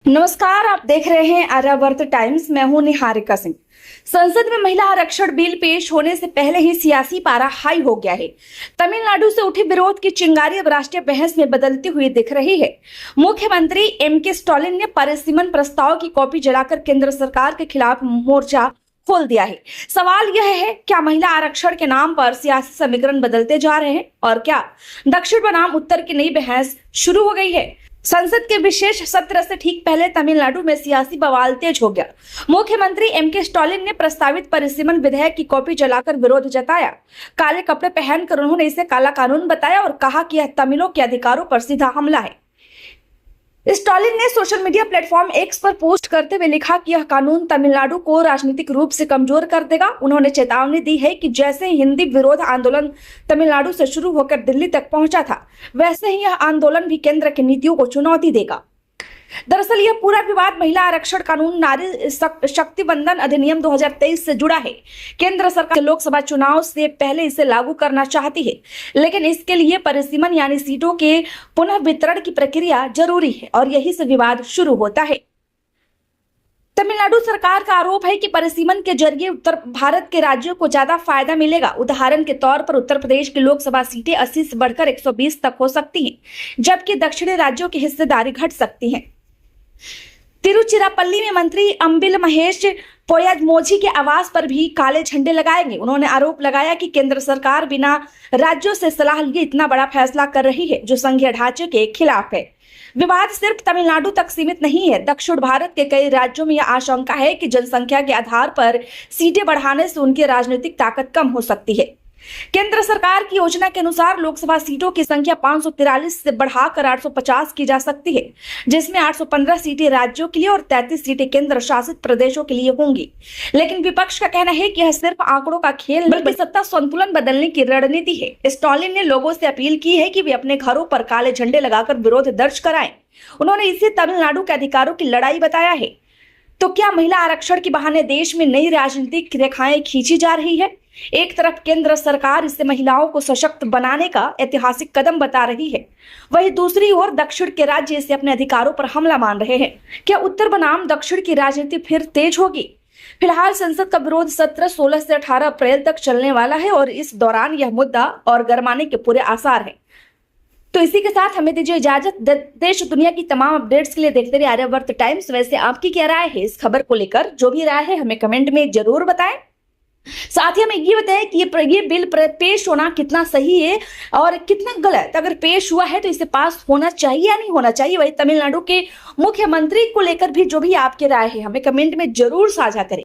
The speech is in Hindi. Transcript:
नमस्कार, आप देख रहे हैं आर्यावर्त टाइम्स। मैं हूं निहारिका सिंह। संसद में महिला आरक्षण बिल पेश होने से पहले ही सियासी पारा हाई हो गया है। तमिलनाडु से उठी विरोध की चिंगारी अब राष्ट्रीय बहस में बदलती हुई दिख रही है। मुख्यमंत्री एम.के. स्टालिन ने परिसीमन प्रस्ताव की कॉपी जलाकर केंद्र सरकार के खिलाफ मोर्चा खोल दिया है। सवाल यह है, क्या महिला आरक्षण के नाम पर सियासी समीकरण बदलते जा रहे हैं और क्या दक्षिण बनाम उत्तर की नई बहस शुरू हो गई है? संसद के विशेष सत्र से ठीक पहले तमिलनाडु में सियासी बवाल तेज हो गया। मुख्यमंत्री एम.के. स्टालिन ने प्रस्तावित परिसीमन विधेयक की कॉपी जलाकर विरोध जताया। काले कपड़े पहनकर उन्होंने इसे काला कानून बताया और कहा कि यह तमिलों के अधिकारों पर सीधा हमला है। स्टालिन ने सोशल मीडिया प्लेटफॉर्म एक्स पर पोस्ट करते हुए लिखा कि यह कानून तमिलनाडु को राजनीतिक रूप से कमजोर कर देगा। उन्होंने चेतावनी दी है कि जैसे हिंदी विरोध आंदोलन तमिलनाडु से शुरू होकर दिल्ली तक पहुंचा था, वैसे ही यह आंदोलन भी केंद्र की नीतियों को चुनौती देगा। दरअसल यह पूरा विवाद महिला आरक्षण कानून नारी शक्ति बंधन अधिनियम 2023 से जुड़ा है। केंद्र सरकार लोकसभा चुनाव से पहले इसे लागू करना चाहती है, लेकिन इसके लिए परिसीमन यानी सीटों के पुनः वितरण की प्रक्रिया जरूरी है और यही से विवाद शुरू होता है। तमिलनाडु सरकार का आरोप है कि परिसीमन के जरिए उत्तर भारत के राज्यों को ज्यादा फायदा मिलेगा। उदाहरण के तौर पर उत्तर प्रदेश की लोकसभा सीटें 80 से बढ़कर 120 तक हो सकती हैं, जबकि दक्षिणी राज्यों की हिस्सेदारी घट सकती है। तिरुचिरापल्ली में मंत्री अंबिल महेश पोयामोझी के आवास पर भी काले झंडे लगाएंगे। उन्होंने आरोप लगाया कि केंद्र सरकार बिना राज्यों से सलाह लिए इतना बड़ा फैसला कर रही है, जो संघीय ढांचे के खिलाफ है। विवाद सिर्फ तमिलनाडु तक सीमित नहीं है। दक्षिण भारत के कई राज्यों में यह आशंका है कि जनसंख्या के आधार पर सीटें बढ़ाने से उनकी राजनीतिक ताकत कम हो सकती है। केंद्र सरकार की योजना के अनुसार लोकसभा सीटों की संख्या 543 से बढ़ाकर 850 की जा सकती है, जिसमें 815 सीटें राज्यों के लिए और 33 सीटें केंद्र शासित प्रदेशों के लिए होंगी। लेकिन विपक्ष का कहना है कि यह सिर्फ आंकड़ों का खेल नहीं, बल्कि सत्ता संतुलन बदलने की रणनीति है। स्टालिन ने लोगों से अपील की है कि वे अपने घरों पर काले झंडे लगाकर विरोध दर्ज कराएं। उन्होंने इसे तमिलनाडु के अधिकारों की लड़ाई बताया है। तो क्या महिला आरक्षण के बहाने देश में नई राजनीतिक रेखाएं खींची जा रही है? एक तरफ केंद्र सरकार इसे महिलाओं को सशक्त बनाने का ऐतिहासिक कदम बता रही है, वहीं दूसरी ओर दक्षिण के राज्य इसे अपने अधिकारों पर हमला मान रहे हैं। क्या उत्तर बनाम दक्षिण की राजनीति फिर तेज होगी? फिलहाल संसद का विरोध सत्र 16 से 18 अप्रैल तक चलने वाला है और इस दौरान यह मुद्दा और गरमाने के पूरे आसार हैं। तो इसी के साथ हमें दीजिए इजाजत। देश दुनिया की तमाम अपडेट्स के लिए देखते रहिए आर्यावर्त टाइम्स। वैसे आपकी क्या राय है इस खबर को लेकर? जो भी राय है हमें कमेंट में जरूर बताएं। साथ ही हमें ये बताएं कि ये बिल पेश होना कितना सही है और कितना गलत। अगर पेश हुआ है तो इसे पास होना चाहिए या नहीं होना चाहिए। वही तमिलनाडु के मुख्यमंत्री को लेकर भी जो भी आपकी राय है हमें कमेंट में जरूर साझा करें।